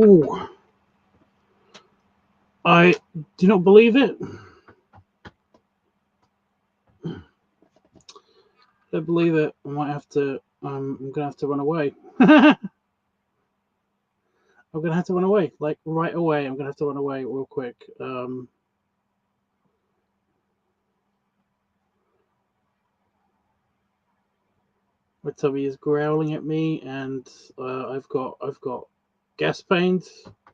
Ooh, I do not believe it. Don't believe it. I might have to. I'm gonna have to run away. I'm gonna have to run away. Like right away. I'm gonna have to run away real quick. My tummy is growling at me, and I've got gas pains.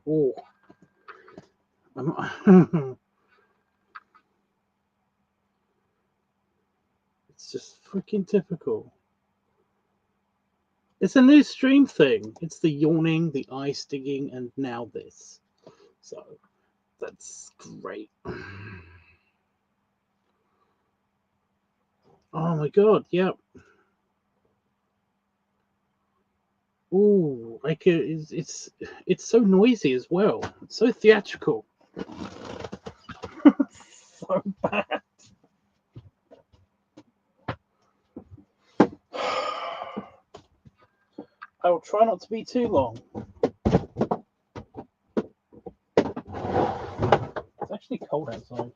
Oh, it's just freaking typical. It's a new stream thing. It's the yawning, the eye stinging, and now this. So that's great. Oh my god, yep. Ooh, like it's so noisy as well. It's so theatrical. So bad. I will try not to be too long. It's actually cold outside.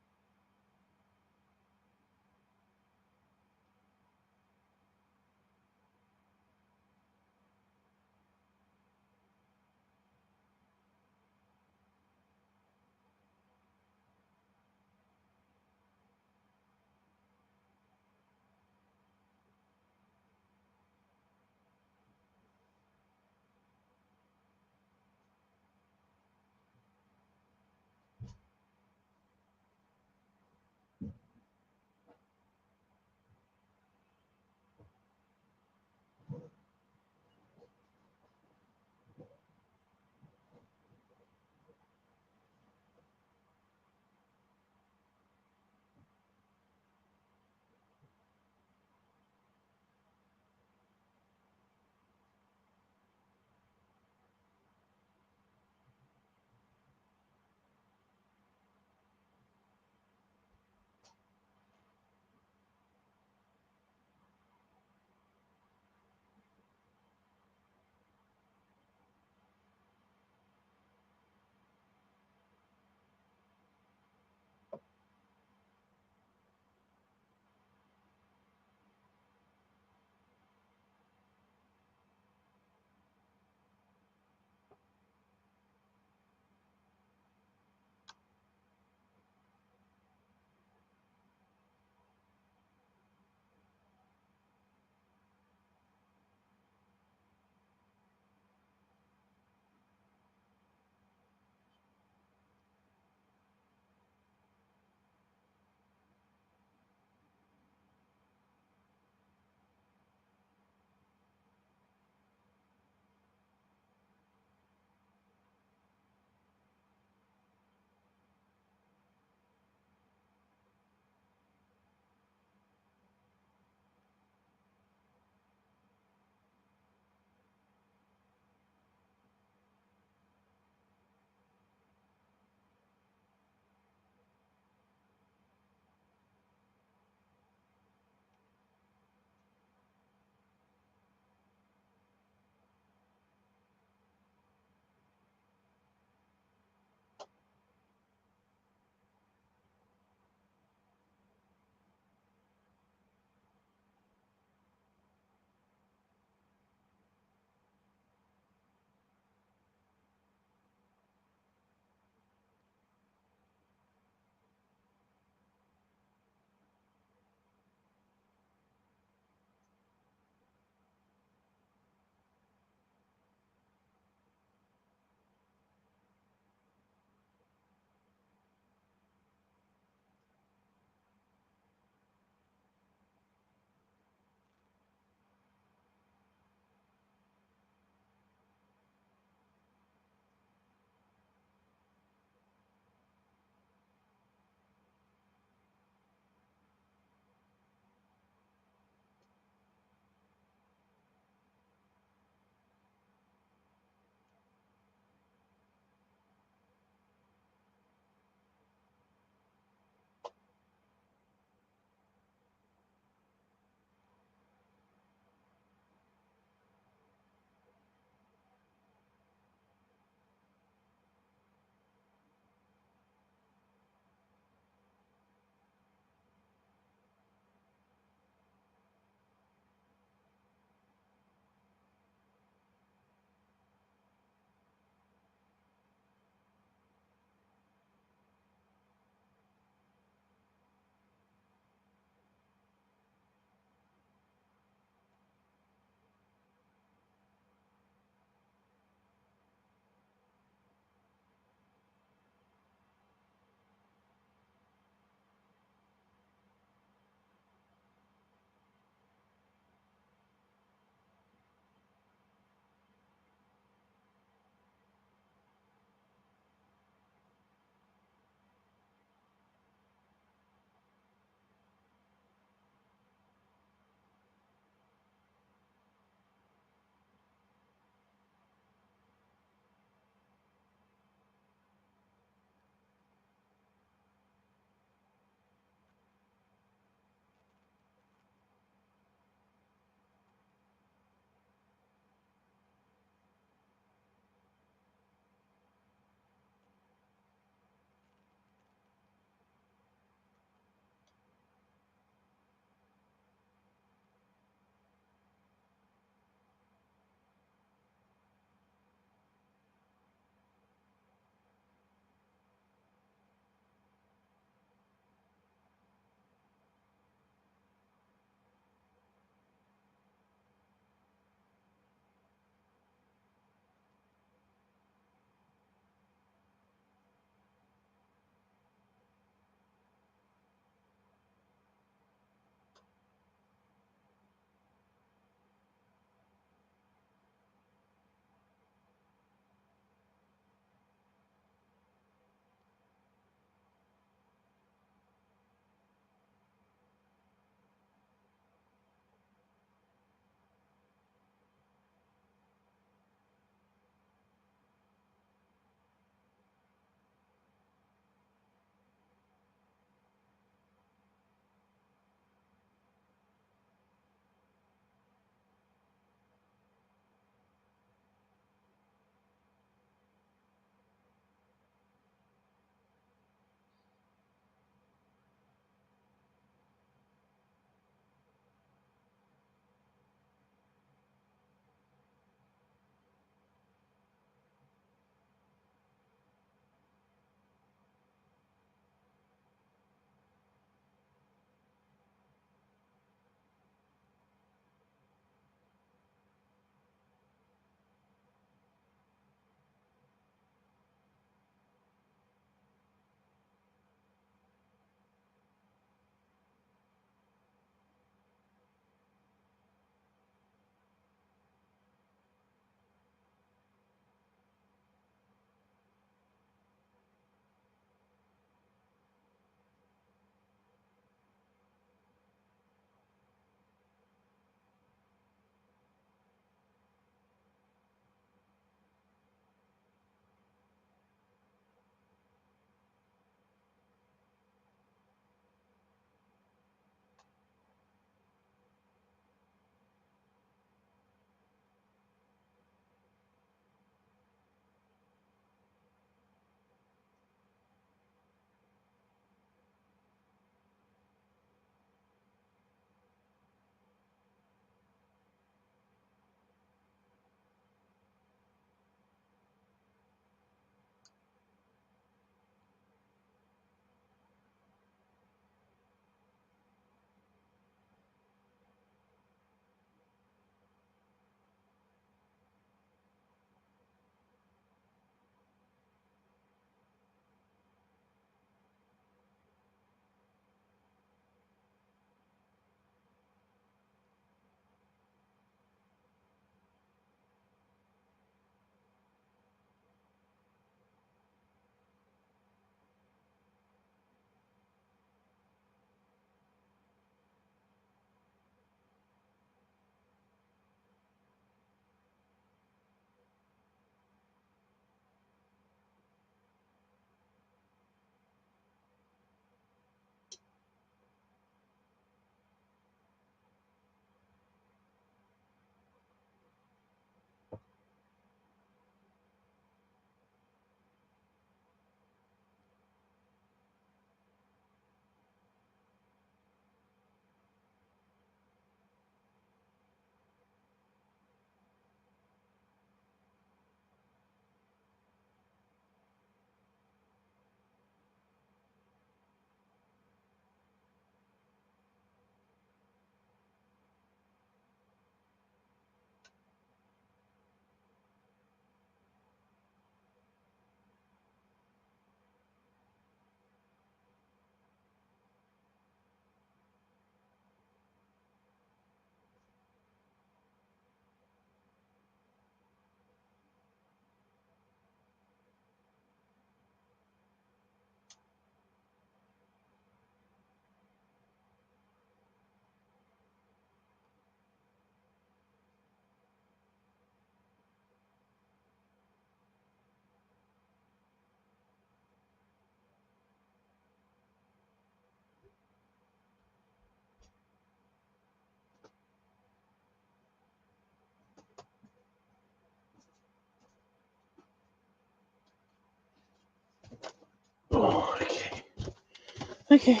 Okay.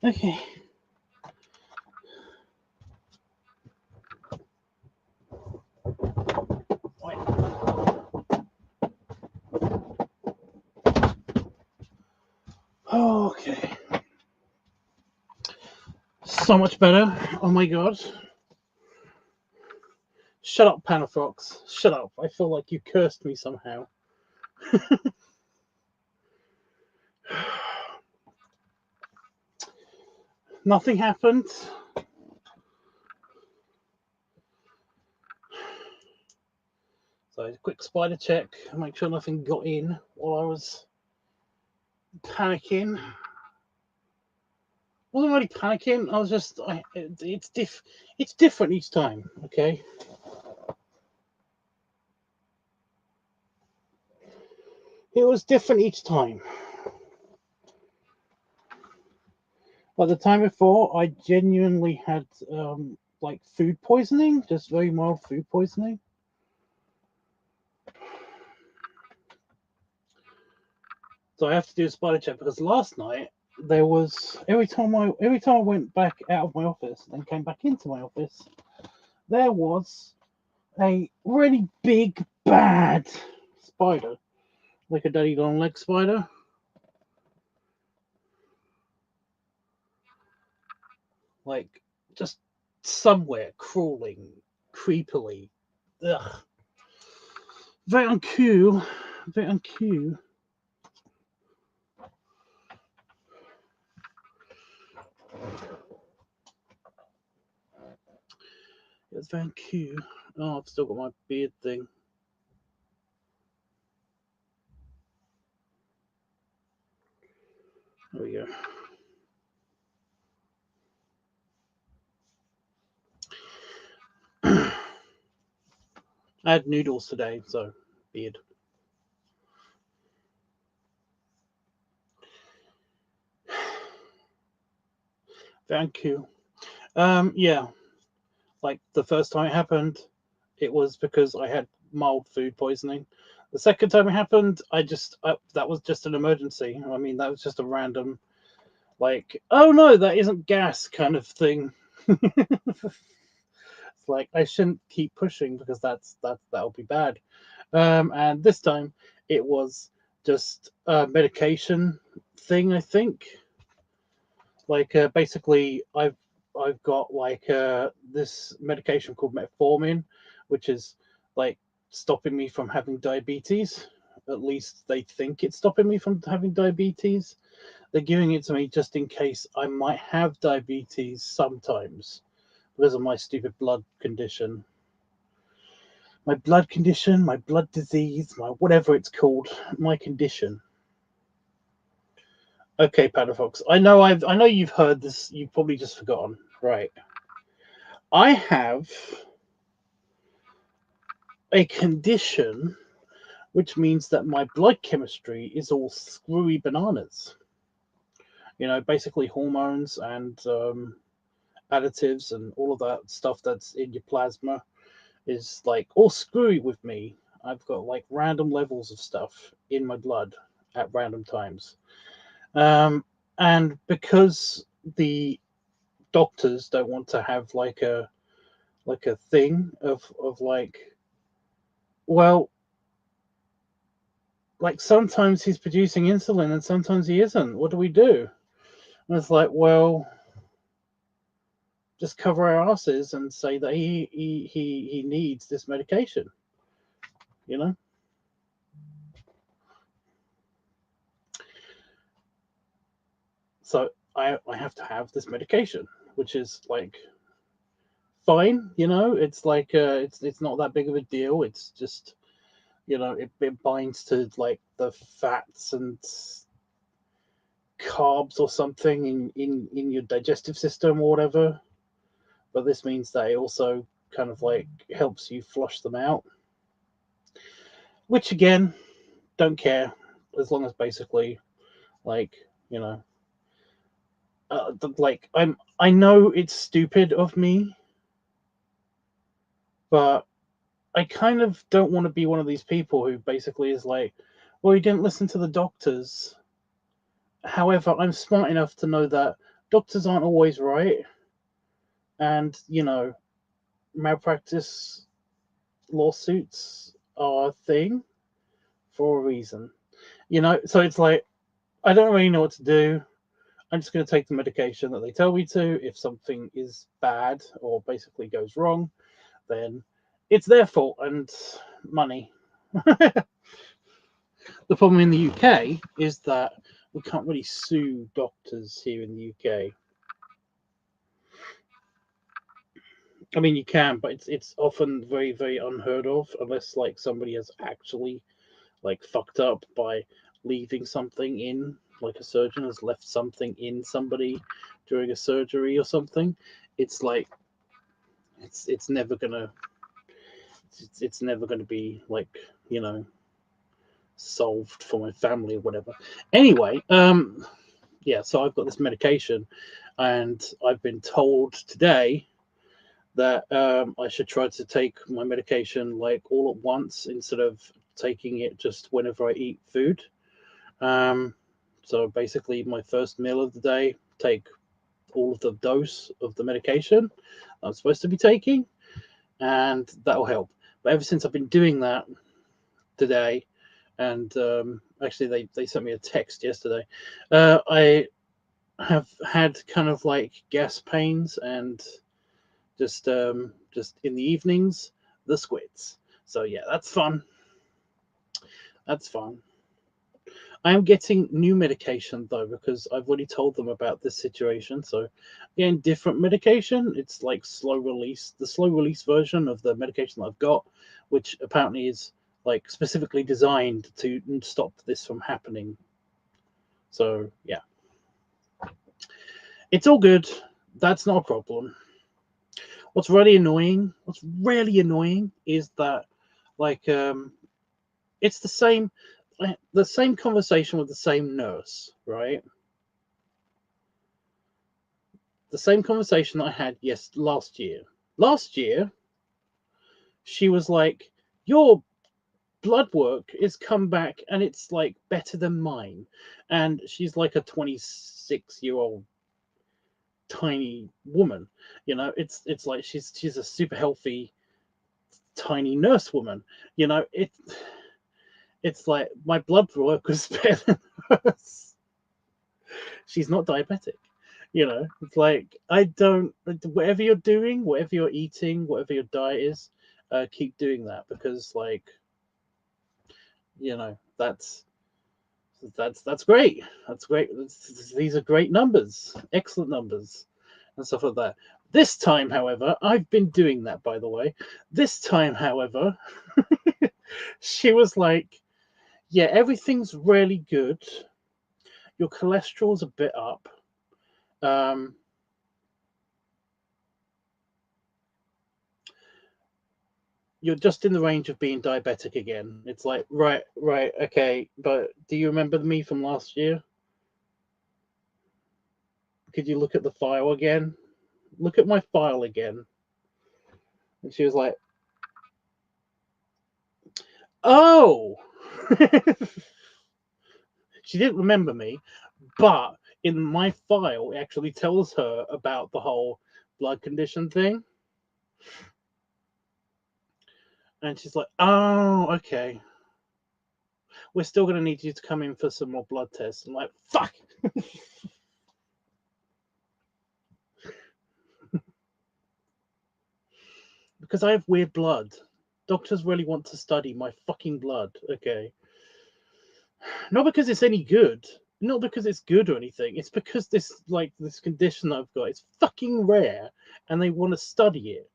Okay. Wait. Okay. So much better. Oh my god. Shut up, Panafox. Shut up. I feel like you cursed me somehow. Nothing happened. So a quick spider check, make sure nothing got in while I was panicking. Wasn't really panicking. I was just, it's different each time. Okay. It was different each time. By the time before, I genuinely had like food poisoning, just very mild food poisoning. So I have to do a spider check because last night there was every time I went back out of my office and came back into my office, there was a really big bad spider, like a daddy long leg spider. Like just somewhere crawling creepily. Ugh. Very uncool. Very uncool. It's very uncool. Oh, I've still got my beard thing. There we go. I had noodles today, so beard. Very cool. Yeah. Like the first time it happened, it was because I had mild food poisoning. The second time it happened, that was just an emergency. I mean, that was just a random, like, oh no, that isn't gas kind of thing. It's like I shouldn't keep pushing because that'll be bad. And this time it was just a medication thing, I think. Like basically, I've got like this medication called metformin, which is like stopping me from having diabetes. At least they think it's stopping me from having diabetes. They're giving it to me just in case I might have diabetes sometimes because of my stupid blood condition. My blood condition, my blood disease, my whatever it's called, my condition. Okay, Padafox. I know you've heard this. You've probably just forgotten, right? I have a condition which means that my blood chemistry is all screwy bananas. You know, basically hormones and additives and all of that stuff that's in your plasma is like all screwy with me. I've got like random levels of stuff in my blood at random times. And because the doctors don't want to have like a thing of like, well, like sometimes he's producing insulin and sometimes he isn't. What do we do? And it's like, well, just cover our asses and say that he needs this medication, you know? So I have to have this medication, which is like fine, you know, it's like it's not that big of a deal. It's just, you know, it binds to like the fats and carbs or something in your digestive system or whatever. But this means that it also kind of like helps you flush them out. Which again, don't care as long as basically like, you know, like I know it's stupid of me, but I kind of don't want to be one of these people who basically is like, well, you didn't listen to the doctors However, I'm smart enough to know that doctors aren't always right, and malpractice lawsuits are a thing for a reason. So it's like I don't really know what to do. I'm just going to take the medication that they tell me to. If something is bad or basically goes wrong, then it's their fault and money. The problem in the UK is that we can't really sue doctors here in the UK. I mean, you can, but it's often very, very unheard of unless like somebody has actually like fucked up by leaving something in, like a surgeon has left something in somebody during a surgery or something. It's like it's never gonna it's never gonna be like solved for my family or whatever. Anyway, yeah, so I've got this medication, and I've been told today that I should try to take my medication like all at once instead of taking it just whenever I eat food. So basically, my first meal of the day, take all of the dose of the medication I'm supposed to be taking, and that'll help. But ever since I've been doing that today, and actually they sent me a text yesterday, I have had kind of like gas pains and just in the evenings the squids. So yeah, that's fun. That's fun. I am getting new medication though because I've already told them about this situation. So again, different medication. It's like slow release, the slow release version of the medication that I've got, which apparently is like specifically designed to stop this from happening. So yeah, it's all good. That's not a problem. What's really annoying is that like it's the same conversation with the same nurse, right? The same conversation that I had last year. Last year, she was like, "Your blood work is come back and it's like better than mine," and she's like a 26-year-old tiny woman. It's like she's a super healthy tiny nurse woman. It's like my blood work was better than hers. She's not diabetic. It's like I don't. Whatever you're doing, whatever you're eating, whatever your diet is, keep doing that because, like, that's great. That's great. These are great numbers, excellent numbers, and stuff like that. This time, however, I've been doing that. By the way, this time, however, she was like, "Yeah, everything's really good. Your cholesterol's a bit up. Um, you're just in the range of being diabetic again." It's like, right, okay, but do you remember me from last year? Could you look at the file again? Look at my file again. And she was like, oh. She didn't remember me, but in my file, it actually tells her about the whole blood condition thing. And she's like, oh, okay. We're still going to need you to come in for some more blood tests. I'm like, fuck. Because I have weird blood. Doctors really want to study my fucking blood, okay? Not because it's any good. Not because it's good or anything. It's because this condition I've got is fucking rare and they want to study it.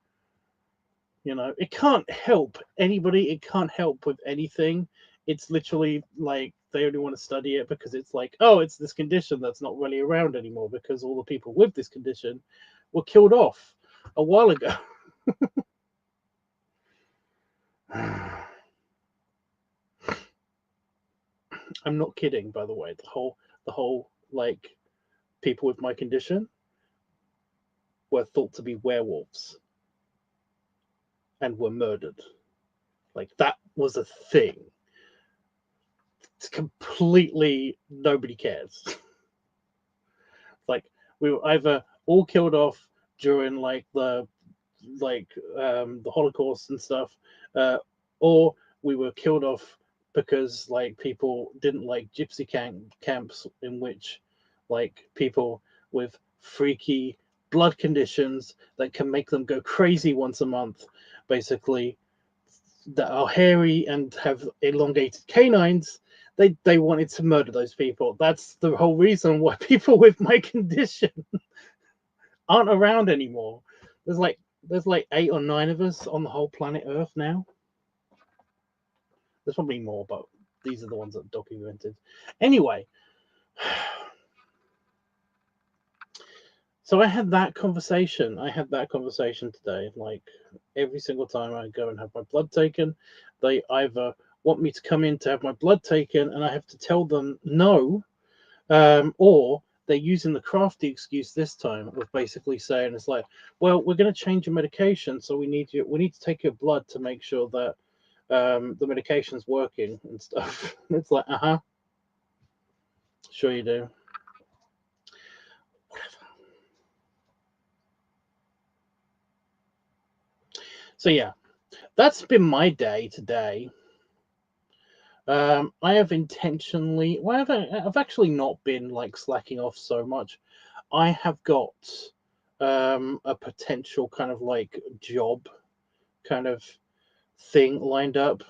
It can't help anybody. It can't help with anything. It's literally like they only want to study it because it's like, oh, it's this condition that's not really around anymore because all the people with this condition were killed off a while ago. I'm not kidding, by the way. The whole like people with my condition were thought to be werewolves and were murdered. Like that was a thing. It's completely nobody cares. We were either all killed off during like the Holocaust and stuff, or we were killed off because like people didn't like gypsy camps in which like people with freaky blood conditions that can make them go crazy once a month, basically, that are hairy and have elongated canines. They wanted to murder those people. That's the whole reason why people with my condition aren't around anymore. There's like 8 or 9 of us on the whole planet Earth now. There's probably more, but these are the ones that are documented. Anyway, so I had that conversation. Today. Like every single time I go and have my blood taken, they either want me to come in to have my blood taken, and I have to tell them no, or they're using the crafty excuse this time of basically saying it's like, well, we're going to change your medication, so we need to take your blood to make sure that the medication's working and stuff. It's like, sure you do. Whatever. So yeah, that's been my day today. I have intentionally, well, I've actually not been like slacking off so much. I have got a potential kind of like job kind of thing lined up.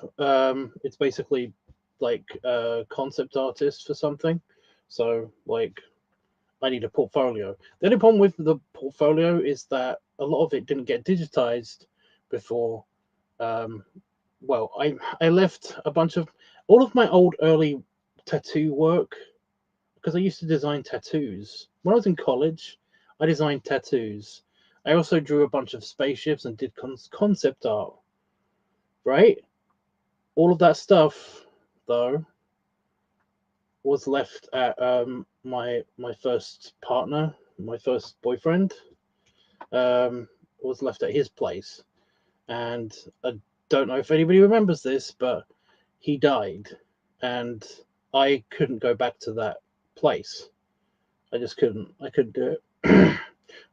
It's basically like a concept artist for something. So like I need a portfolio. The only problem with the portfolio is that a lot of it didn't get digitized before. Well, I left a bunch of all of my old early tattoo work because I used to design tattoos. When I was in college, I designed tattoos. I also drew a bunch of spaceships and did concept art. Right? All of that stuff, though, was left at my first partner, my first boyfriend, was left at his place, and I don't know if anybody remembers this, but he died, and I couldn't go back to that place. I just couldn't. I couldn't do it.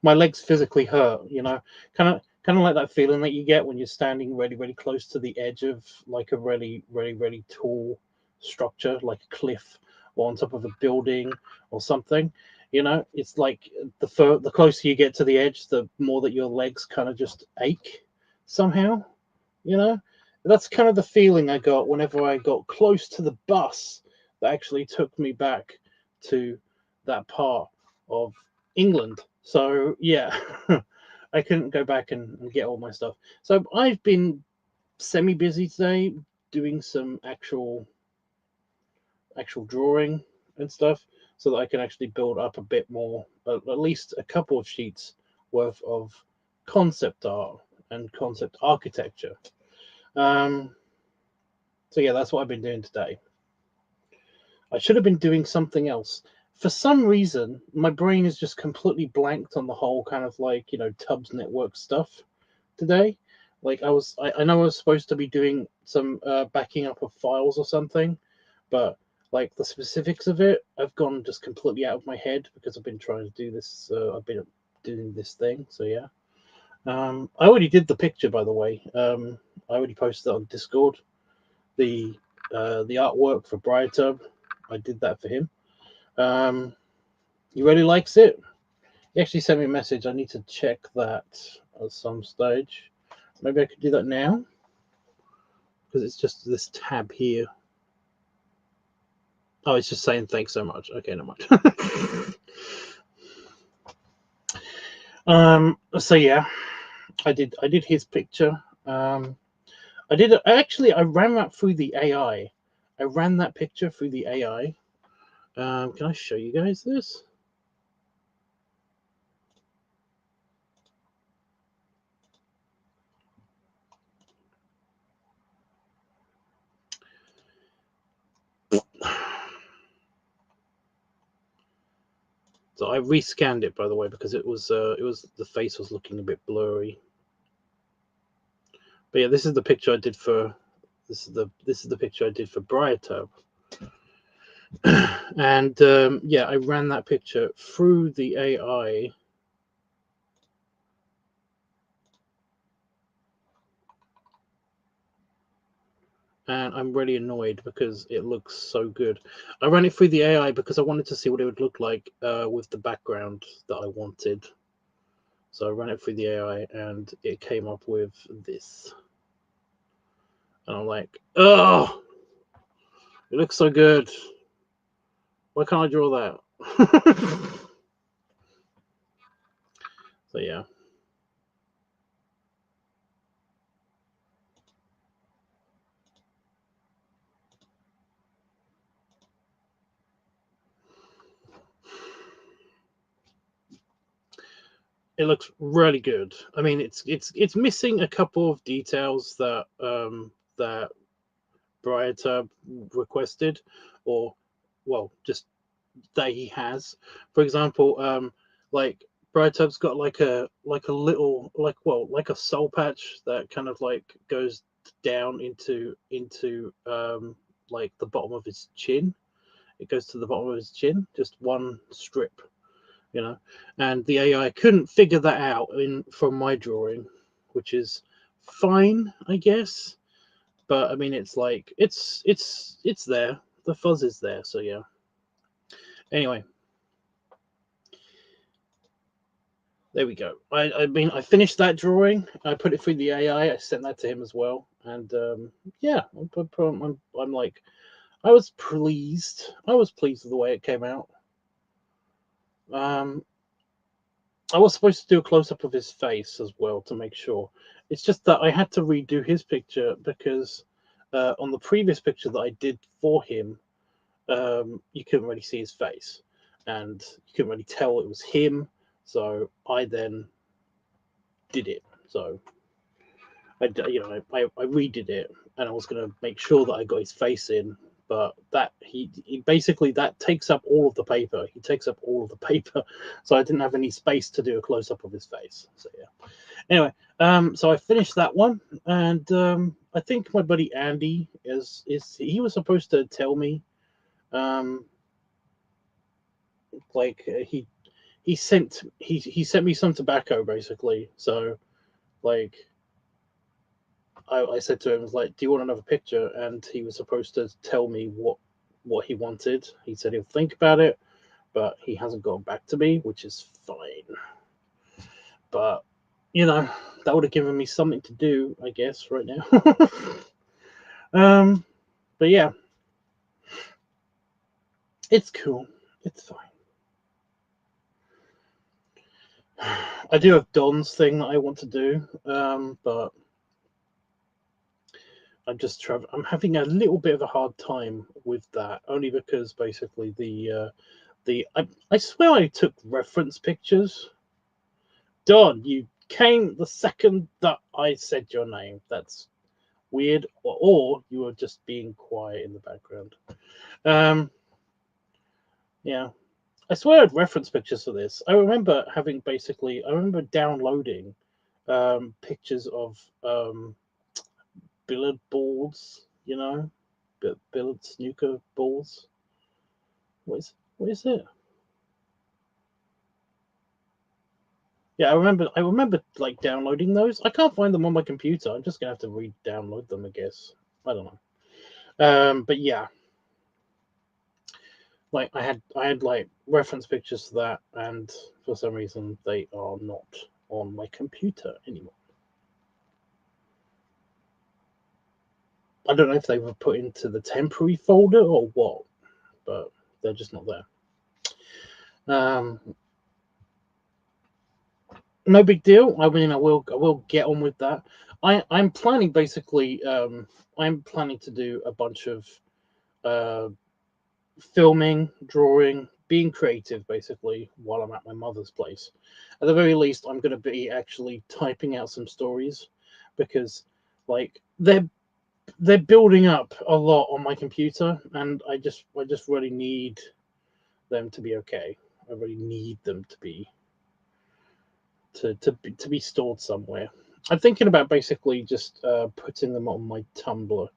My legs physically hurt, kind of like that feeling that you get when you're standing really, really close to the edge of like a really, really, really tall structure, like a cliff or on top of a building or something. It's like the closer you get to the edge, the more that your legs kind of just ache somehow. That's kind of the feeling I got whenever I got close to the bus that actually took me back to that part of England. So yeah, I couldn't go back and get all my stuff. So I've been semi-busy today doing some actual drawing and stuff so that I can actually build up a bit more, at least a couple of sheets worth of concept art and concept architecture. So yeah, that's what I've been doing today. I should have been doing something else. For some reason, my brain is just completely blanked on the whole kind of like, Tubbs network stuff today. Like I know I was supposed to be doing some backing up of files or something, but like the specifics of it, I've gone just completely out of my head because I've been trying to do this. I've been doing this thing. So yeah. I already did the picture, by the way. I already posted it on Discord. The artwork for LiveTUBBSquickie, I did that for him. He really likes it. He actually sent me a message. I need to check that at some stage. Maybe I could do that now because it's just this tab here. Oh, it's just saying thanks so much. Okay, not much. So yeah, I did his picture. I ran that through the AI. I ran that picture through the AI. Can I show you guys this? So I rescanned it, by the way, because it was the face was looking a bit blurry. But yeah, this is the picture I did for LiveTUBBSquickie. And yeah, I ran that picture through the AI. And I'm really annoyed because it looks so good. I ran it through the AI because I wanted to see what it would look like with the background that I wanted. So I ran it through the AI and it came up with this. And I'm like, oh, it looks so good. Why can't I draw that? So yeah. It looks really good. I mean, it's missing a couple of details that Brighter requested, or well, just that he has. For example, like Brighter's got like a little like a soul patch that kind of like goes down into like the bottom of his chin. It goes to the bottom of his chin, just one strip, you know. And the AI couldn't figure that out in from my drawing, which is fine, I guess. But I mean, it's like it's there. The fuzz is there, so yeah. Anyway, there we go. I mean, I finished that drawing. I put it through the AI. I sent that to him as well, and yeah, I'm like, I was pleased. I was pleased with the way it came out. Um, I was supposed to do a close up of his face as well to make sure. It's just that I had to redo his picture because on the previous picture that I did for him, you couldn't really see his face, and you couldn't really tell it was him. So I then did it. So I redid it, and I was going to make sure that I got his face in, but that he basically that takes up all of the paper. He takes up all of the paper, so I didn't have any space to do a close up of his face. So yeah. Anyway, so I finished that one, and I think my buddy Andy is he was supposed to tell me, um, like he sent me some tobacco basically. So like I said to him, like, "Do you want another picture?" And he was supposed to tell me what he wanted. He said he'll think about it, but he hasn't gone back to me, which is fine. But you know, that would have given me something to do, I guess, right now. But yeah, it's cool. It's fine. I do have Don's thing that I want to do, but I'm having a little bit of a hard time with that, only because basically I swear I took reference pictures. Don, you came the second that I said your name. That's weird, or you were just being quiet in the background. Um, yeah, I swear I had reference pictures for this. I remember downloading pictures of billiard balls, billiard snooker balls. What is it? Yeah, I remember like downloading those. I can't find them on my computer. I'm just gonna have to re-download them, I guess. I don't know. But yeah, like I had like reference pictures to that, and for some reason they are not on my computer anymore. I don't know if they were put into the temporary folder or what, but they're just not there. Um, no big deal. I mean, I will get on with that. I'm planning basically. I'm planning to do a bunch of uh, filming, drawing, being creative basically while I'm at my mother's place. At the very least, I'm going to be actually typing out some stories because, like, they're building up a lot on my computer, and I just really need them to be okay. I really need them to be stored somewhere. I'm thinking about basically just putting them on my Tumblr.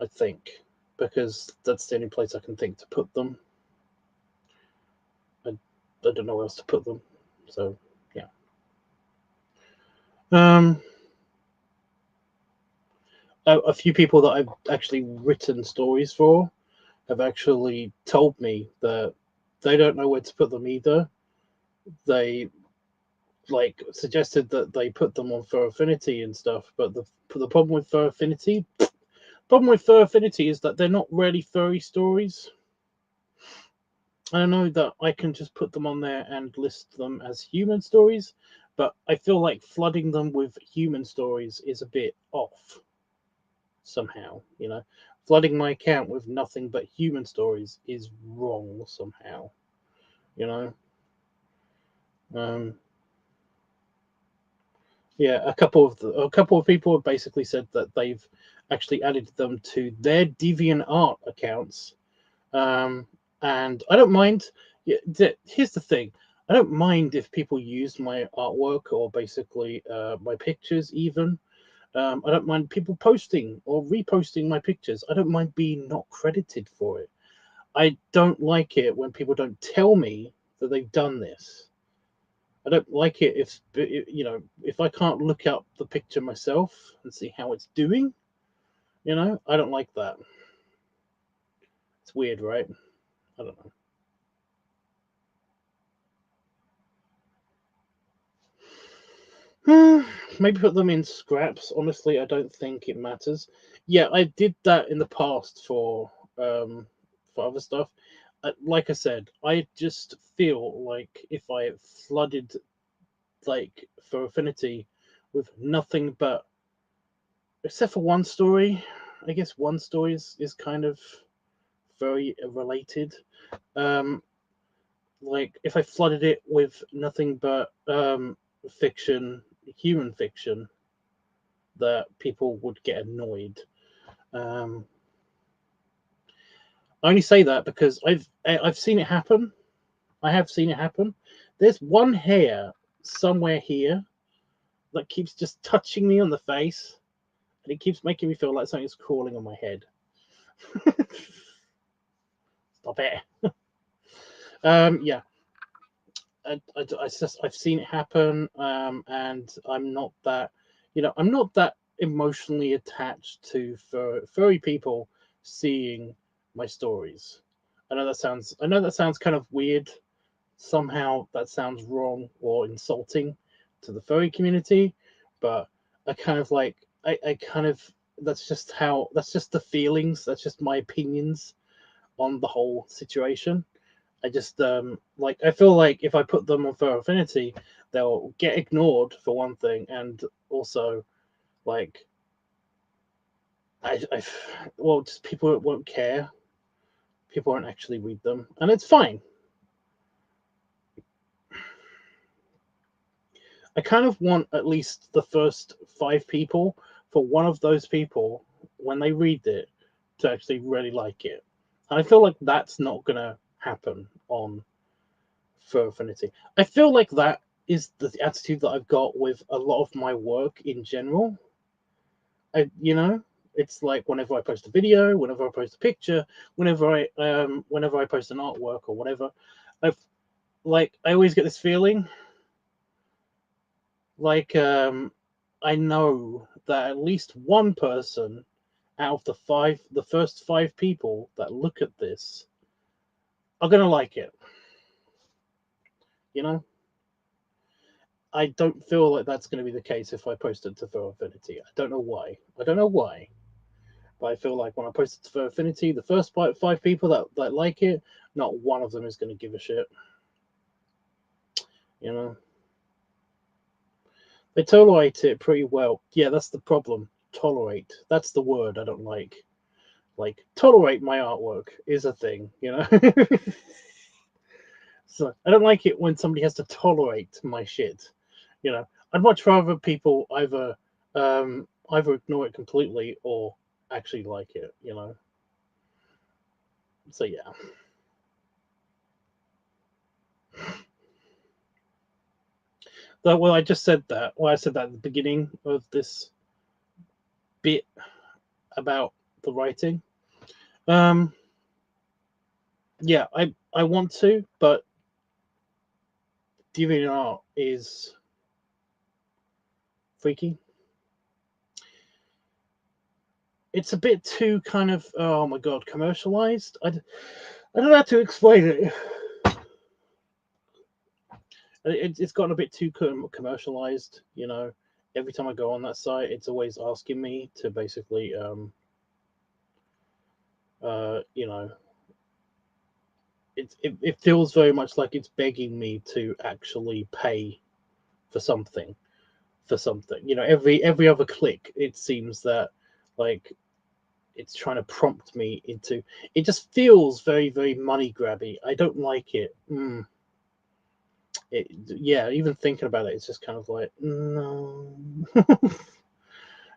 I think. because that's the only place I can think to put them. I don't know where else to put them. So yeah. A few people that I've actually written stories for have actually told me that they don't know where to put them either. They like suggested that they put them on Fur Affinity and stuff, but the problem with Fur Affinity is that they're not really furry stories. I know that I can just put them on there and list them as human stories, but I feel like flooding them with human stories is a bit off somehow, you know. Flooding my account with nothing but human stories is wrong somehow, you know. Yeah, a couple of people have basically said that they've actually added them to their DeviantArt accounts, and I don't mind. Yeah, here's the thing: I don't mind if people use my artwork or basically my pictures. Even I don't mind people posting or reposting my pictures. I don't mind being not credited for it. I don't like it when people don't tell me that they've done this. I don't like it if if I can't look up the picture myself and see how it's doing. I don't like that. It's weird, right? I don't know. Maybe put them in scraps. Honestly, I don't think it matters. Yeah, I did that in the past for other stuff. Like I said, I just feel like if I flooded like for Affinity with nothing but except for one story. I guess one story is kind of very related. Um, like if I flooded it with nothing but fiction, human fiction, that people would get annoyed. Um, I only say that because I've seen it happen. I have seen it happen. There's one hair somewhere here that keeps just touching me on the face, and it keeps making me feel like something's crawling on my head. Stop it. Yeah, I've seen it happen, and I'm not that emotionally attached to furry people seeing my stories. I know that sounds kind of weird. Somehow that sounds wrong or insulting to the furry community, but I kind of like, I kind of, that's just the feelings. That's just my opinions on the whole situation. I just like I feel like if I put them on Fur Affinity, they'll get ignored for one thing, and also like I well, just people won't care. People won't actually read them, and it's fine. I kind of want at least the first 5 people for one of those people when they read it to actually really like it. And I feel like that's not gonna happen on for Affinity. I feel like that is the attitude that I've got with a lot of my work in general. It's like whenever I post a video, whenever I post a picture, whenever I post an artwork or whatever, I've I always get this feeling like I know that at least one person out of the first 5 people that look at this are gonna like it. You know, I don't feel like that's going to be the case if I post it to Fur Affinity. I don't know why. But I feel like when I post it to Fur Affinity, the first 5 people that like it, not one of them is going to give a shit. You know, they tolerate it pretty well. Yeah, that's the problem. Tolerate. That's the word I don't like. Like tolerate my artwork is a thing. So I don't like it when somebody has to tolerate my shit. I'd much rather people either ignore it completely or actually like it. So yeah. Well, I just said that. Well, I said that at the beginning of this bit about the writing. Yeah, I want to, but DeviantArt is freaky. It's a bit too kind of, oh my god, commercialized. I don't know how to explain it. It's gotten a bit too commercialized. You know, every time I go on that site, it's always asking me to basically, you know, it feels very much like it's begging me to actually pay for something. You know, every other click, it seems that like it's trying to prompt me into. It just feels very very money grabby. I don't like it. Yeah, even thinking about it, it's just kind of like no.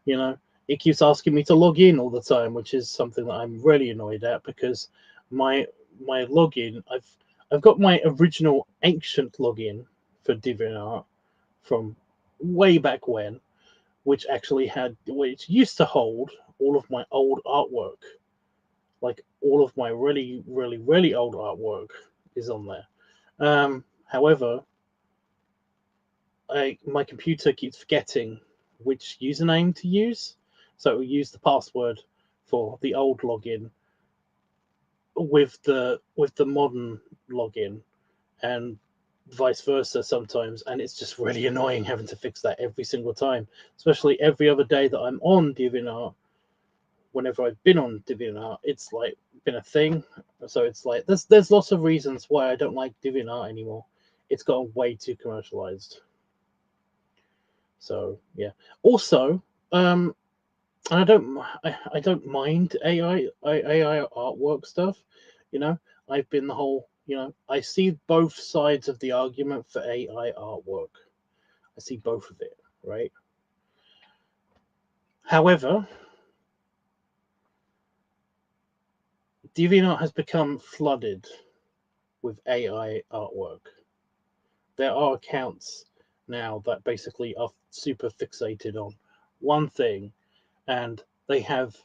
You know, it keeps asking me to log in all the time, which is something that I'm really annoyed at because my login, I've got my original ancient login for DeviantArt from way back when, which used to hold all of my old artwork, like all of my really really really old artwork is on there. However, my computer keeps forgetting which username to use, so it will use the password for the old login with the modern login, and vice versa sometimes. And it's just really annoying having to fix that every single time, especially every other day that I'm on DeviantArt. Whenever I've been on DeviantArt, it's like been a thing. So it's like there's lots of reasons why I don't like DeviantArt anymore. It's gotten way too commercialized. So yeah. Also, and I don't mind AI artwork stuff. You know, I've been the whole. You know, I see both sides of the argument for AI artwork. I see both of it, right? However, DeviantArt has become flooded with AI artwork. There are accounts now that basically are super fixated on one thing, and they have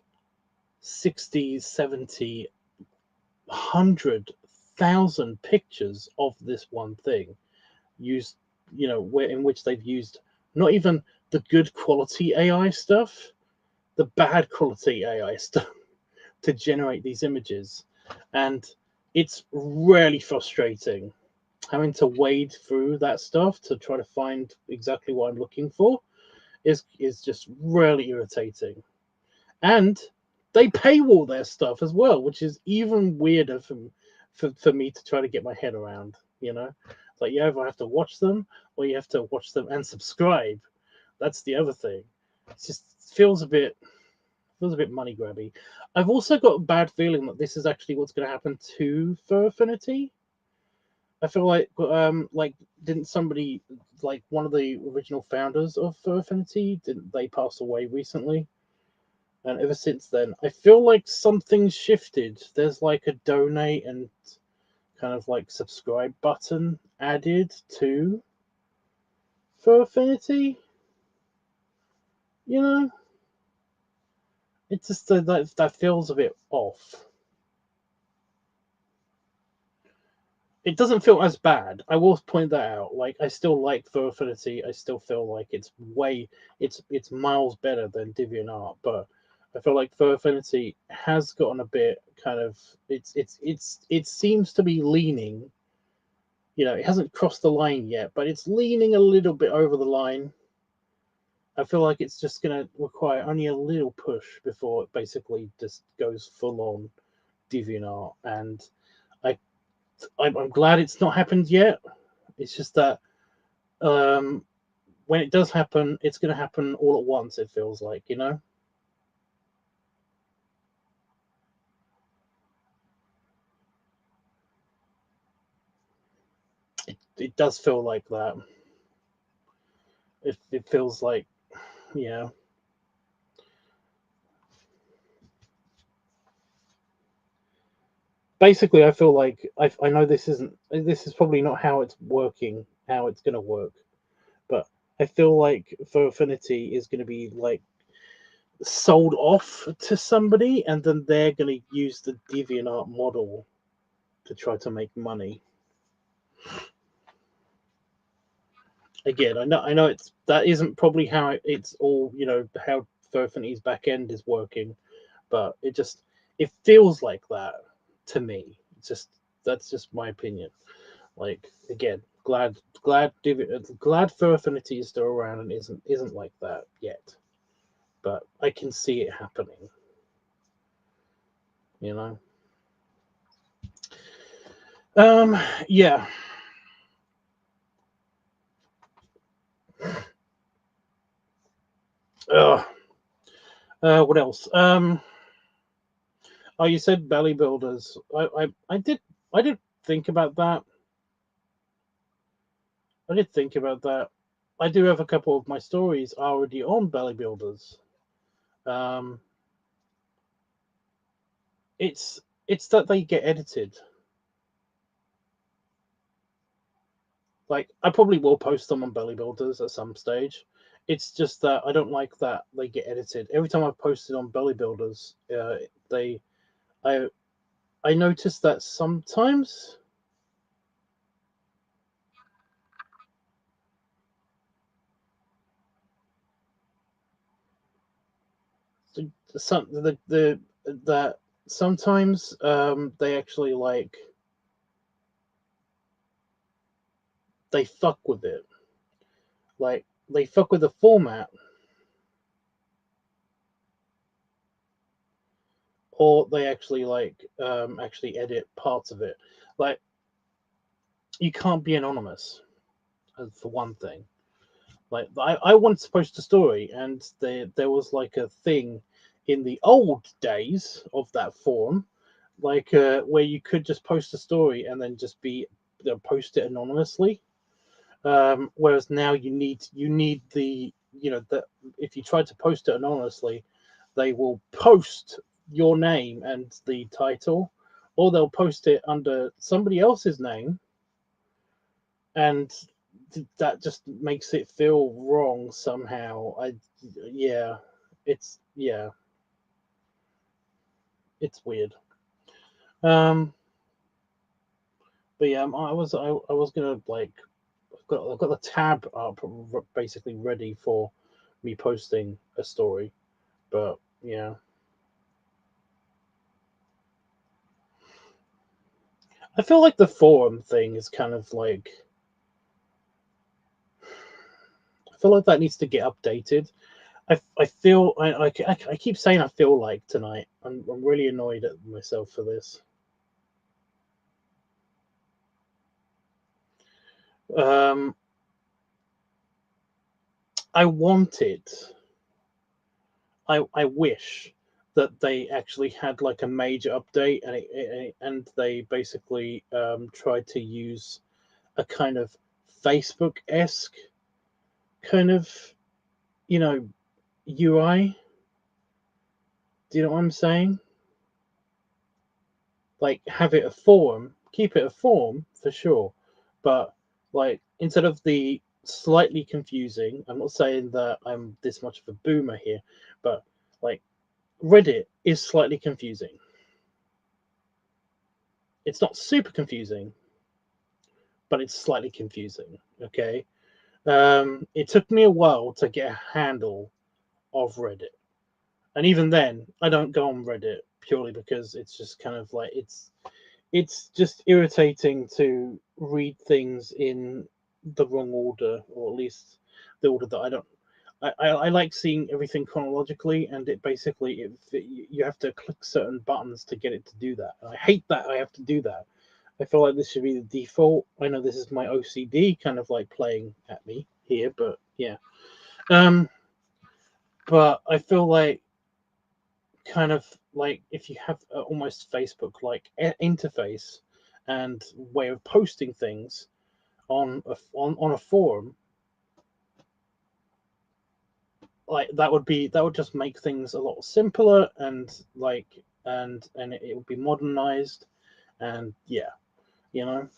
60, 70, 100,000 pictures of this one thing used, you know, where in which they've used not even the good quality AI stuff, the bad quality AI stuff to generate these images. And it's really frustrating having to wade through that stuff to try to find exactly what I'm looking for is just really irritating. And they paywall their stuff as well, which is even weirder for me to try to get my head around. You know, it's like you either have to watch them or you have to watch them and subscribe. That's the other thing. It just feels a bit money grabby. I've also got a bad feeling that this is actually what's going to happen to Fur Affinity. I feel like didn't somebody, like one of the original founders of Fur Affinity, didn't they pass away recently? And ever since then, I feel like something's shifted. There's like a donate and kind of like subscribe button added to Fur Affinity. You know, it just that feels a bit off. It doesn't feel as bad. I will point that out. Like I still like Fur Affinity. I still feel like it's miles better than DeviantArt, but I feel like Fur Affinity has gotten a bit kind of it seems to be leaning. You know, it hasn't crossed the line yet, but it's leaning a little bit over the line. I feel like it's just going to require only a little push before it basically just goes full on DeviantArt, and I I'm glad it's not happened yet. It's just that um, when it does happen, it's going to happen all at once. It feels like, you know. It does feel like that. It feels like, yeah. Basically, I feel like I know this is probably not how it's working, how it's going to work, but I feel like for Affinity is going to be like sold off to somebody, and then they're going to use the DeviantArt model to try to make money. Again, I know that isn't probably how it's all, how Furfinity's back end is working, but it feels like that to me. That's just my opinion. Like, again, glad Furfinity is still around and isn't like that yet, but I can see it happening. Yeah. What else? Oh, you said belly builders. I did think about that. I do have a couple of my stories already on belly builders. It's that they get edited. Like, I probably will post them on belly builders at some stage. It's just that I don't like that they get edited. Every time I've posted on belly builders, I noticed that sometimes that sometimes they actually they fuck with it. Like, they fuck with the format, or they actually actually edit parts of it. Like, you can't be anonymous, for one thing. Like, I once posted a story, and there was like a thing in the old days of that forum, where you could just post a story and then just post it anonymously. Whereas now you need the that if you try to post it anonymously, they will post your name and the title, or they'll post it under somebody else's name, and that just makes it feel wrong somehow. It's it's weird. But yeah, I was gonna I've got the tab up basically ready for me posting a story, but yeah, I feel like the forum thing is kind of like, I feel like that needs to get updated. I feel I keep saying I feel like tonight. I'm really annoyed at myself for this. I wanted. I wish that they actually had like a major update, and they basically tried to use a kind of Facebook-esque kind of UI. Do you know what I'm saying? Like, have it a forum, keep it a forum for sure, but like, instead of the slightly confusing, I'm not saying that I'm this much of a boomer here, but like, Reddit is slightly confusing. It's not super confusing, but it's slightly confusing. Okay. It took me a while to get a handle of Reddit, and even then, I don't go on Reddit purely because it's just kind of like, it's just irritating to read things in the wrong order, or at least the order that I don't. I like seeing everything chronologically, and it basically you have to click certain buttons to get it to do that. And I hate that I have to do that. I feel like this should be the default. I know this is my OCD kind of like playing at me here, but yeah. But I feel like, kind of like, if you have almost Facebook like interface and way of posting things on a forum, like, that would just make things a lot simpler, and it would be modernized, and yeah, you know.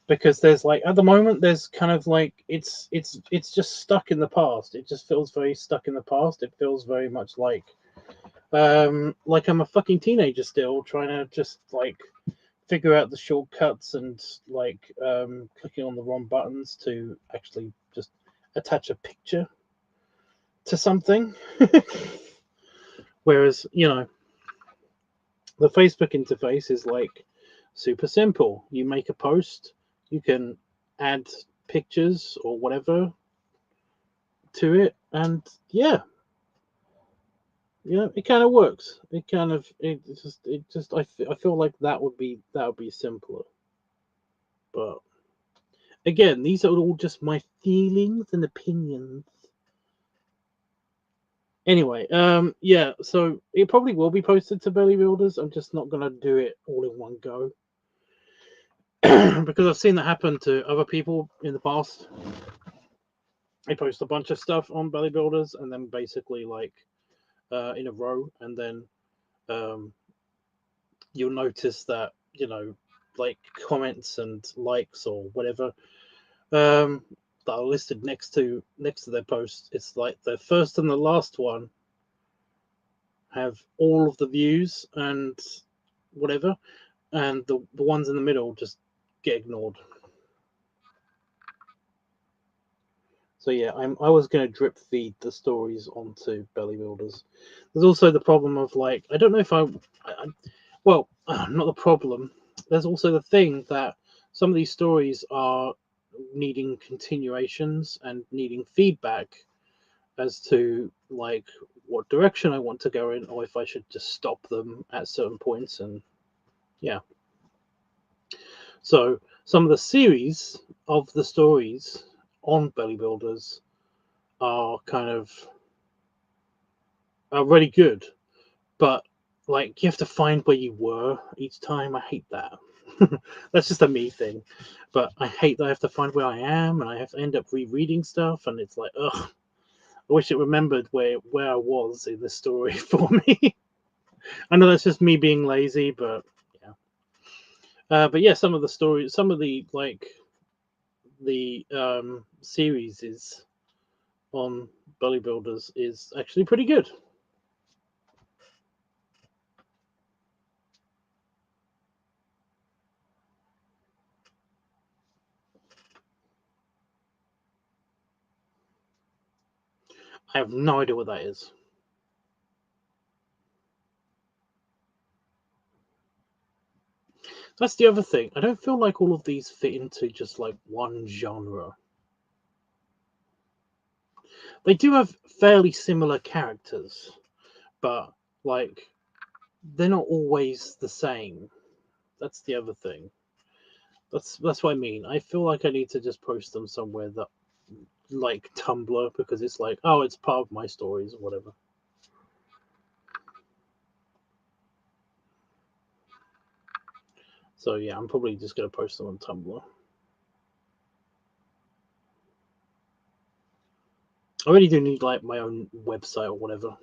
because there's like at the moment there's kind of like it's just stuck in the past. It just feels very stuck in the past. It feels very much like I'm a fucking teenager still trying to just like figure out the shortcuts and like clicking on the wrong buttons to actually just attach a picture to something. Whereas, you know, the Facebook interface is like super simple. You make a post, you can add pictures or whatever to it, and yeah, it kind of works. I feel like that would be simpler. But again, these are all just my feelings and opinions. Anyway, yeah, so it probably will be posted to Belly Builders. I'm just not gonna do it all in one go. Because I've seen that happen to other people in the past. They post a bunch of stuff on Belly Builders and then basically like in a row, and then you'll notice that, you know, like comments and likes or whatever that are listed next to their post. It's like the first and the last one have all of the views and whatever, and the ones in the middle just get ignored. So yeah, I was going to drip feed the stories onto Belly Builders. There's also the problem of like, I don't know if well, not the problem. There's also the thing that some of these stories are needing continuations and needing feedback as to like what direction I want to go in, or if I should just stop them at certain points. And yeah, so some of the series of the stories on Belly Builders are kind of are really good, but like you have to find where you were each time. I hate that. That's just a me thing, but I hate that I have to find where I am, and I have to end up rereading stuff, and it's like, ugh. I wish it remembered where I was in the story for me. I know that's just me being lazy, but yeah. But yeah, some of the stories, some of the like the series is on Belly Builders is actually pretty good. I have no idea what that is. That's the other thing. I don't feel like all of these fit into just like one genre. They do have fairly similar characters, but like they're not always the same. That's the other thing. That's what I mean. I feel like I need to just post them somewhere that like Tumblr, because it's like, oh, it's part of my stories or whatever. So yeah, I'm probably just gonna post them on Tumblr. I really do need like my own website or whatever.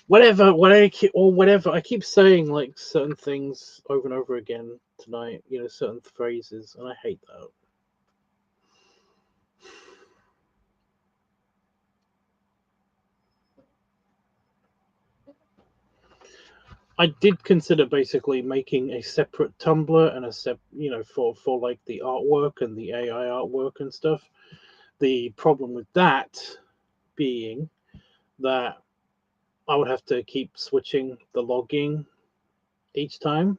Whatever. I keep saying like certain things over and over again tonight, you know, certain phrases, and I hate that. I did consider basically making a separate Tumblr and you know, for like the artwork and the AI artwork and stuff. The problem with that being that I would have to keep switching the login each time.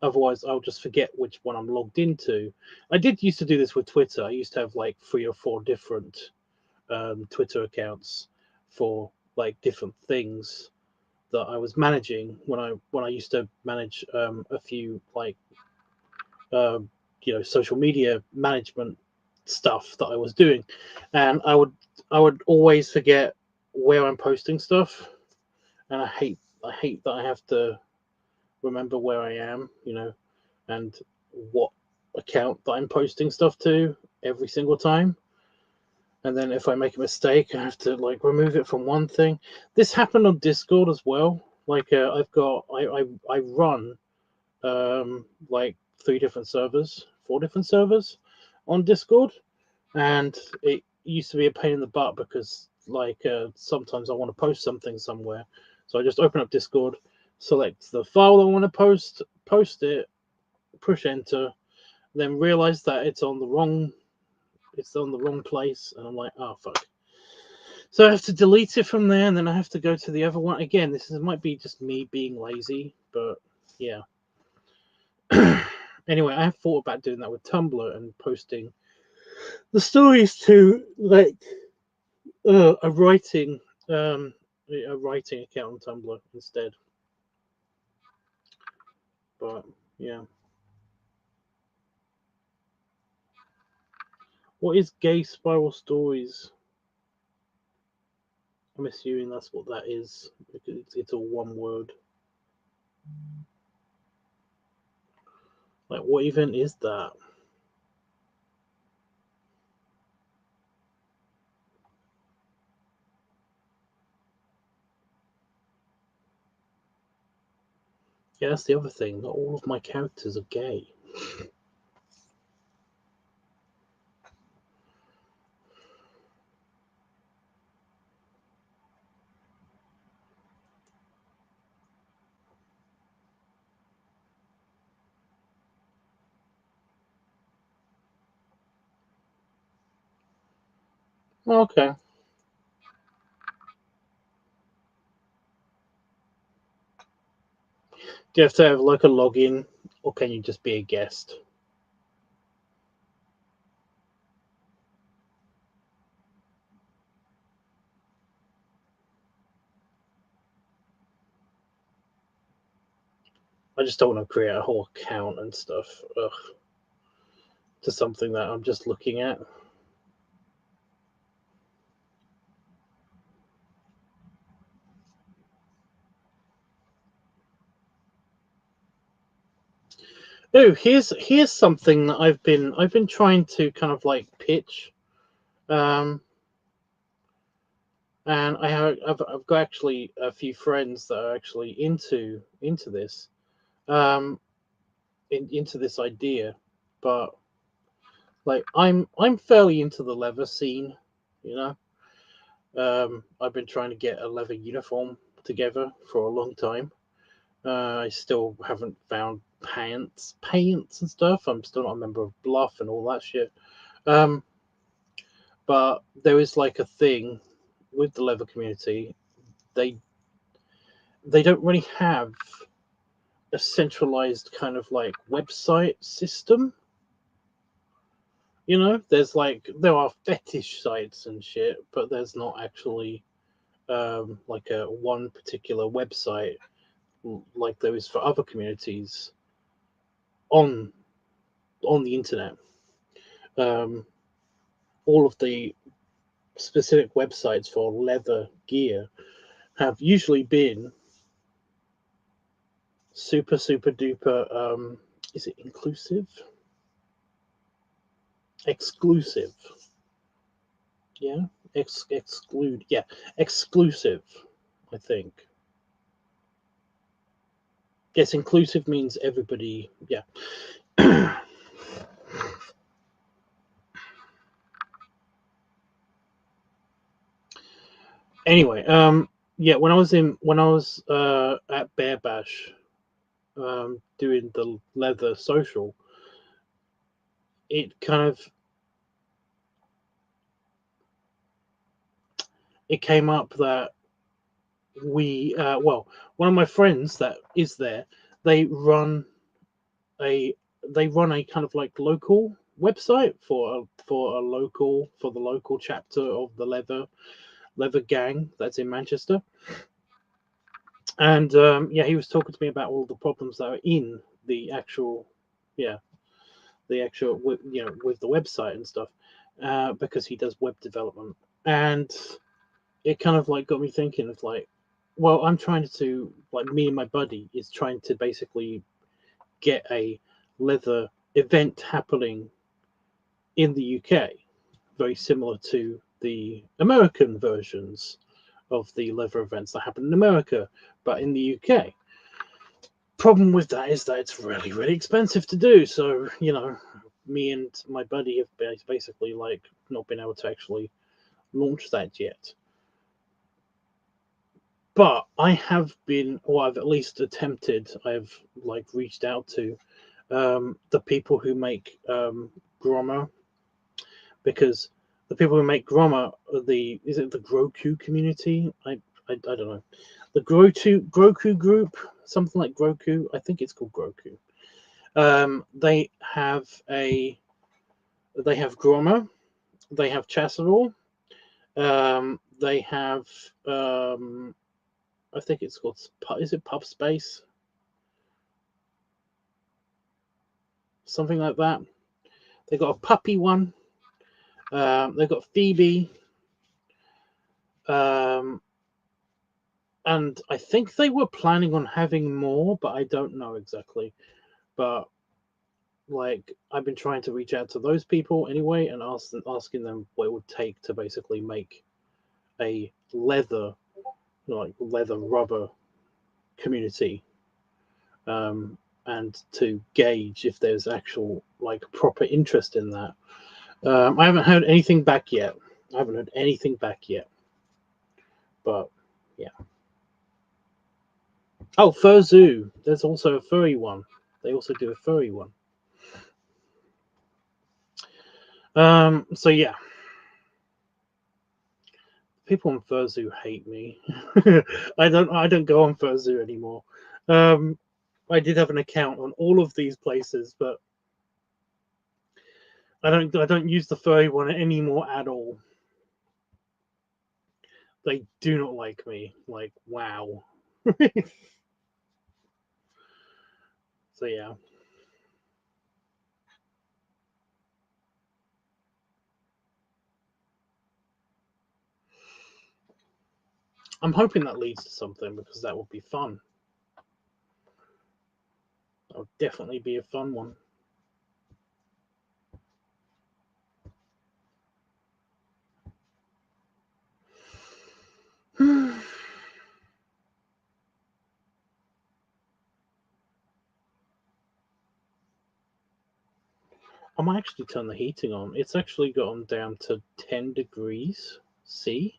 Otherwise, I'll just forget which one I'm logged into. I did used to do this with Twitter. I used to have like 3 or 4 different Twitter accounts for like different things that I was managing when I used to manage a few like uh, you know, social media management stuff that I was doing, and I would always forget where I'm posting stuff, and I hate that I have to remember where I am, you know, and what account that I'm posting stuff to every single time. And then if I make a mistake, I have to like remove it from one thing. This happened on Discord as well. Like I run like 3 different servers 4 different servers on Discord, and it used to be a pain in the butt because like sometimes I want to post something somewhere, so I just open up Discord, select the file I want to post it, push enter, then realize that it's on the wrong place, and I'm like, oh fuck. So I have to delete it from there, and then I have to go to the other one again. Might be just me being lazy, but yeah. Anyway, I have thought about doing that with Tumblr and posting the stories to like a writing account on Tumblr instead. But yeah. What is gay spiral stories? I'm assuming that's what that is, because it's all one word. Like, what even is that? Yeah, that's the other thing. Not all of my characters are gay. Okay. Do you have to have like a login, or can you just be a guest? I just don't want to create a whole account and stuff. Ugh. To something that I'm just looking at. Oh, here's something that I've been trying to kind of like pitch, and I've got actually a few friends that are actually into this, into this idea, but like I'm fairly into the leather scene, you know. I've been trying to get a leather uniform together for a long time. I still haven't found pants and stuff. I'm still not a member of Bluff and all that shit. Um, but there is like a thing with the leather community. They don't really have a centralized kind of like website system. You know, there are fetish sites and shit, but there's not actually like a one particular website like there is for other communities on the internet. Um, all of the specific websites for leather gear have usually been super duper. Is it inclusive? Exclusive. Yeah. Exclude. Yeah. Exclusive. I think. Yes, inclusive means everybody. Yeah. Anyway, yeah, when I was at Bear Bash, doing the leather social, it kind of it came up that one of my friends that is there, they run a kind of like local website for the local chapter of the leather gang that's in Manchester. And yeah, he was talking to me about all the problems that are in the actual with the website and stuff, because he does web development. And it kind of like got me thinking of like, well, I'm trying to, like, me and my buddy is trying to basically get a leather event happening in the UK, very similar to the American versions of the leather events that happen in America, but in the UK. Problem with that is that it's really expensive to do. So, you know, me and my buddy have basically like not been able to actually launch that yet. But I have been, or I've at least attempted. I've like reached out to the people who make Grommer, because the people who make Grommer are is it the Groku community? I don't know. The Groku group, something like Groku. I think it's called Groku. They have Grommer, they have Chassador, they have I think it's called, is it Pub Space? Something like that. They got a puppy one. They've got Phoebe. And I think they were planning on having more, but I don't know exactly. But like, I've been trying to reach out to those people anyway and asking them what it would take to basically make a leather rubber community, and to gauge if there's actual like proper interest in that. I haven't heard anything back yet. But yeah. Oh, Furzu. There's also a furry one. They also do a furry one. So yeah. People on Furzu hate me. I don't go on Furzu anymore. I did have an account on all of these places, but I don't use the furry one anymore at all. They do not like me. Like, wow. So yeah. I'm hoping that leads to something, because that would be fun. That would definitely be a fun one. I might actually turn the heating on. It's actually gone down to 10 degrees C.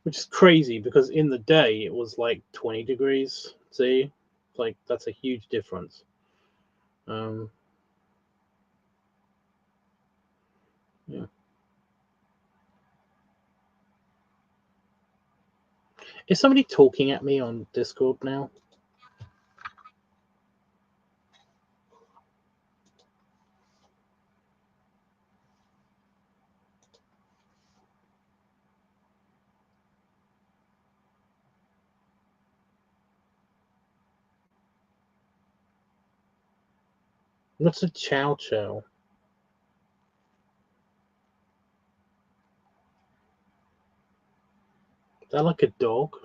Which is crazy, because in the day it was like 20 degrees C. Like, that's a huge difference. Yeah. Is somebody talking at me on Discord now? What's a chow chow? Is that like a dog?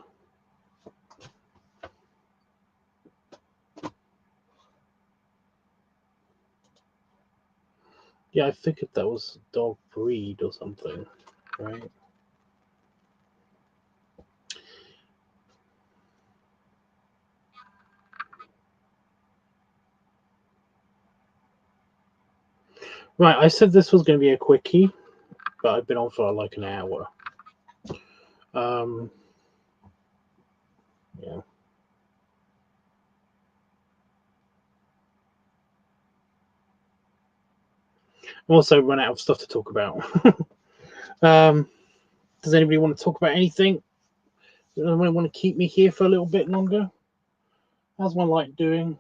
Yeah, I figured that was a dog breed or something, right? Right, I said this was going to be a quickie, but I've been on for like an hour. Yeah. Also run out of stuff to talk about. Does anybody want to talk about anything? Does anybody want to keep me here for a little bit longer? How's my light doing?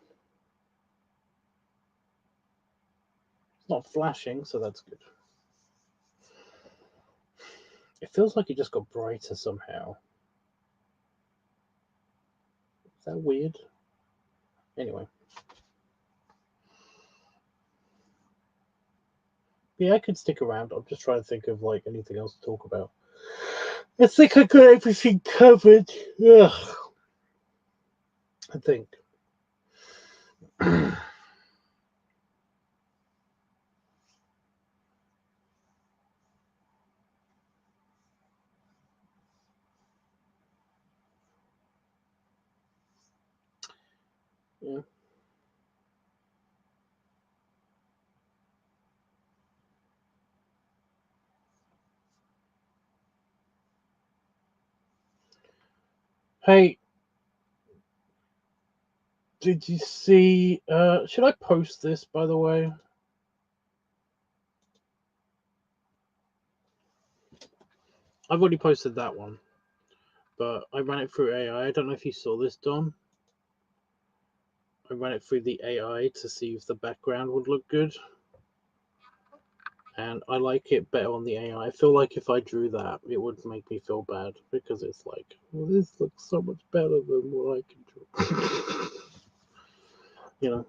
It's not flashing, so that's good. It feels like it just got brighter somehow. Is that weird? Anyway. Yeah, I could stick around. I'm just trying to think of like anything else to talk about. I think I got everything covered. Ugh. I think. Yeah. Hey, did you see? Should I post this, by the way? I've already posted that one, but I ran it through AI. I don't know if you saw this, Don. I ran it through the AI to see if the background would look good. And I like it better on the AI. I feel like if I drew that, it would make me feel bad because it's like, well, this looks so much better than what I can draw. You know.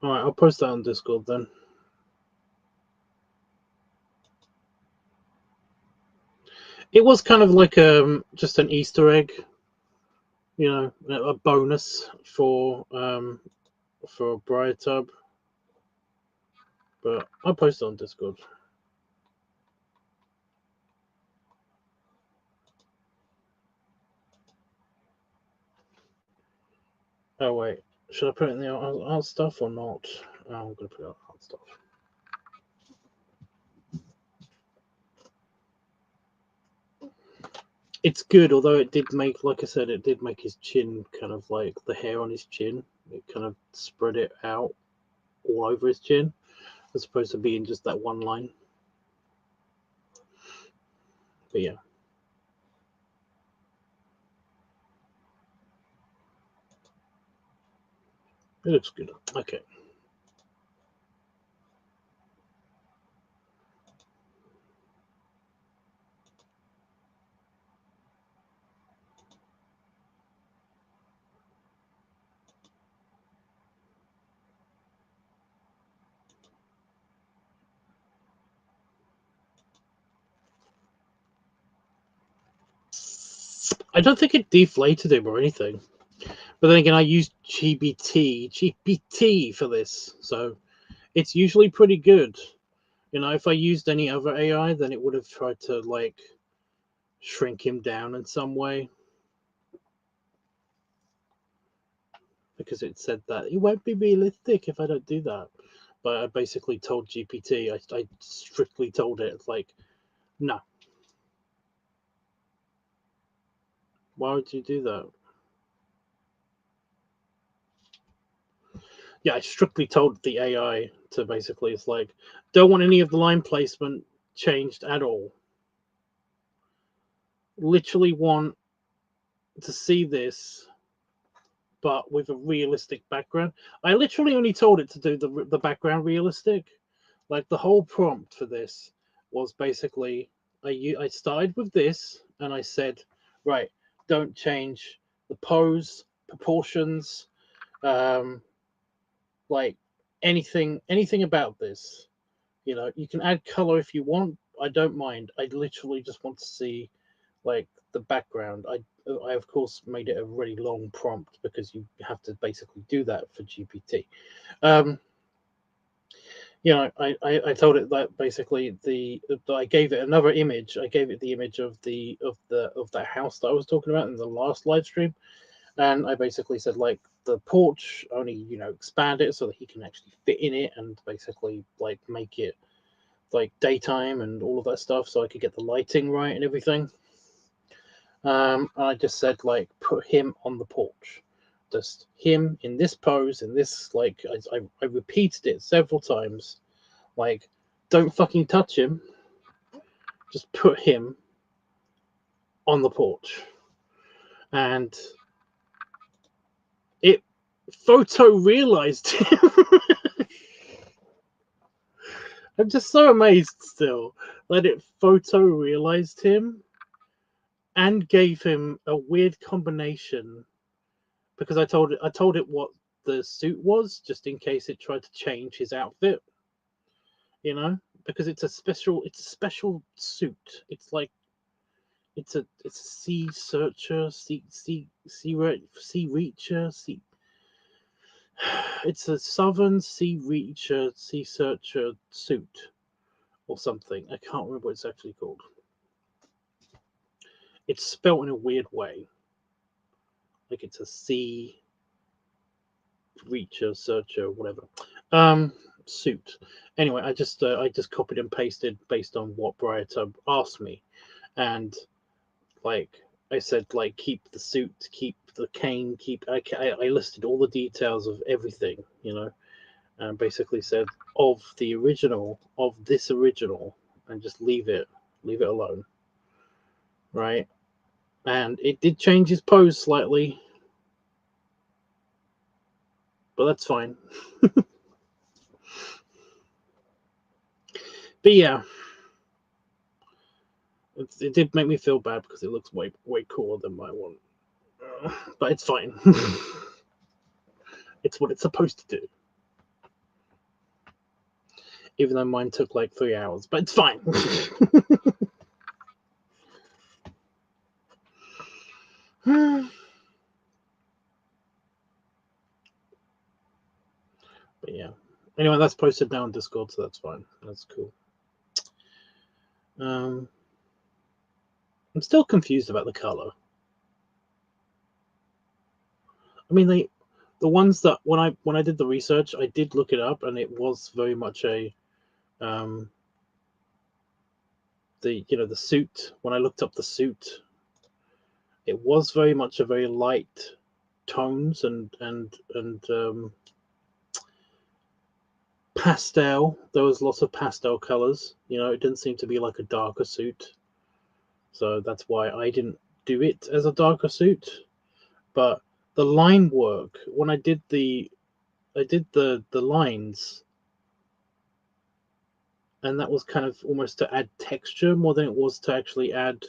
All right, I'll post that on Discord then. It was kind of like just an Easter egg, you know, a bonus for LiveTUB. But I'll post it on Discord. Oh wait, should I put it in the art stuff or not? Oh, I'm gonna put it on art stuff. It's good, although it did make, like I said, it did make his chin kind of like the hair on his chin. It kind of spread it out all over his chin, as opposed to being just that one line. But yeah. It looks good. Okay. I don't think it deflated him or anything. But then again, I used GPT for this, so it's usually pretty good. You know, if I used any other AI, then it would have tried to like shrink him down in some way, because it said that it won't be realistic if I don't do that. But I basically told GPT, I strictly told it, it's like, no. Why would you do that? Yeah, I strictly told the AI to basically, it's like, don't want any of the line placement changed at all. Literally want to see this, but with a realistic background. I literally only told it to do the background realistic. Like the whole prompt for this was basically I started with this and I said, right, don't change the pose, proportions, like anything about this. You know, you can add color if you want. I don't mind. I literally just want to see like the background. I of course made it a really long prompt because you have to basically do that for GPT. You know, I told it that basically I gave it another image. I gave it the image of that house that I was talking about in the last live stream, and I basically said like the porch only, you know, expand it so that he can actually fit in it, and basically like make it like daytime and all of that stuff, so I could get the lighting right and everything. I just said like put him on the porch, just him in this pose, in this like I repeated it several times, like don't fucking touch him, just put him on the porch, and it photo realized him. I'm just so amazed still that it photo realized him and gave him a weird combination, because I told it what the suit was just in case it tried to change his outfit, you know, because it's a special suit. It's like it's a sea searcher, sea reacher, sea. It's a southern sea reacher, sea searcher suit or something. I can't remember what it's actually called. It's spelled in a weird way, like it's a sea reacher, searcher, whatever. suit. Anyway, I just copied and pasted based on what BriarTub asked me, and like I said, like keep the suit, keep the cane, keep. I listed all the details of everything, you know, and basically said of the original, of this original, and just leave it alone, right? And it did change his pose slightly, but that's fine. But yeah, it did make me feel bad because it looks way cooler than my one. But it's fine. It's what it's supposed to do. Even though mine took like 3 hours, but it's fine. But yeah. Anyway, that's posted now on Discord, so that's fine. That's cool. I'm still confused about the color. I mean, the ones that when I did the research, I did look it up, and it was very much a the suit. When I looked up the suit, it was very much a very light tones and pastel. There was lots of pastel colors. You know, it didn't seem to be like a darker suit, so that's why I didn't do it as a darker suit. But the line work, when I did the lines, and that was kind of almost to add texture more than it was to actually add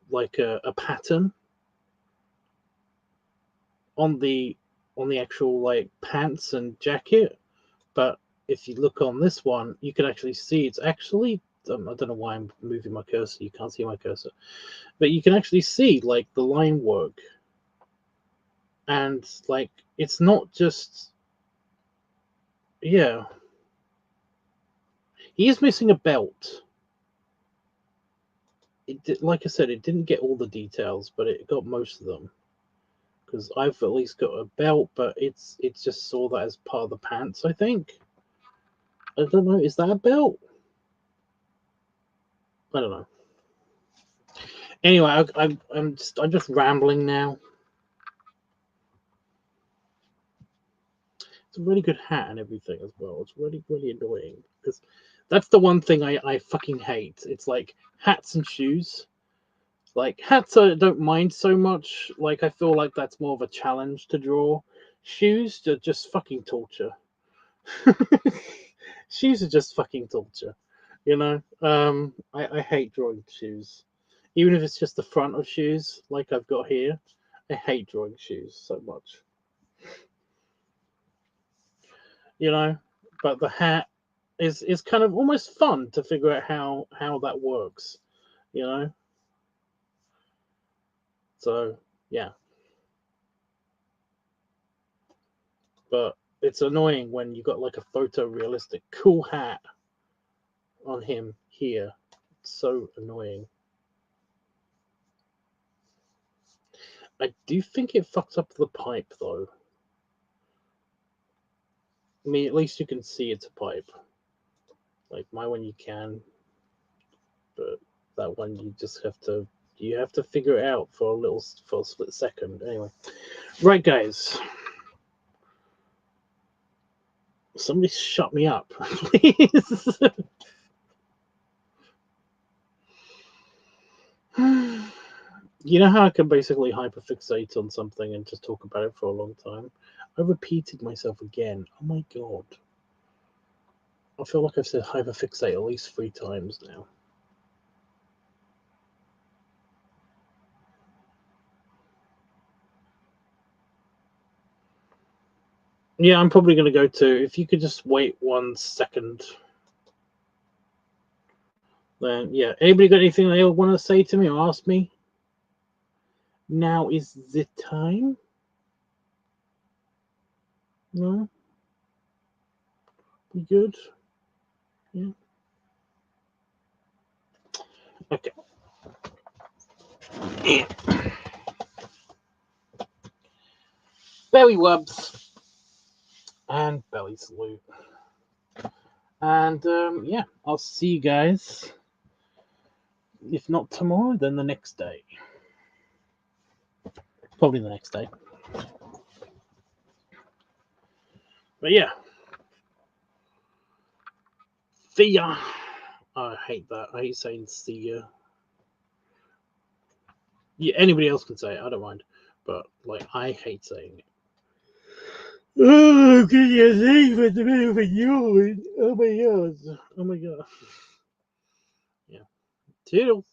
like a pattern on the actual like pants and jacket. But if you look on this one, you can actually see it's actually I don't know why I'm moving my cursor. You can't see my cursor, but you can actually see like the line work, and like it's not just he is missing a belt. Like I said, it didn't get all the details, but it got most of them. Because I've at least got a belt, but it's just saw that as part of the pants, I think. I don't know. Is that a belt? I don't know. Anyway, I'm just rambling now. It's a really good hat and everything as well. It's really annoying because that's the one thing I fucking hate. It's like hats and shoes. Like hats I don't mind so much. Like I feel like that's more of a challenge to draw. Shoes are just fucking torture. Shoes are just fucking torture. You know? I hate drawing shoes. Even if it's just the front of shoes, like I've got here. I hate drawing shoes so much. You know? But the hat is kind of almost fun to figure out how that works. You know? So yeah. But it's annoying when you got like a photorealistic cool hat on him here. It's so annoying. I do think it fucked up the pipe though. I mean, at least you can see it's a pipe. Like my one you can, but that one you just have to figure it out for a split second. Anyway, right guys, somebody shut me up, please. You know how I can basically hyperfixate on something and just talk about it for a long time? I repeated myself again. Oh my god. I feel like I've said hyperfixate at least 3 times now. Yeah, I'm probably going to go to. If you could just wait 1 second. Then, yeah. Anybody got anything they want to say to me or ask me? Now is the time? No? You good? Yeah. Okay. Yeah. Berry Wubs. and belly salute. And yeah, I'll see you guys. If not tomorrow, then the next day. Probably the next day. But yeah. See ya. I hate that. I hate saying see ya. Yeah, anybody else can say it. I don't mind. But, like, I hate saying it. Oh, can you see what's the middle of a yawn? Oh my god. Oh my god. Yeah. Toodles.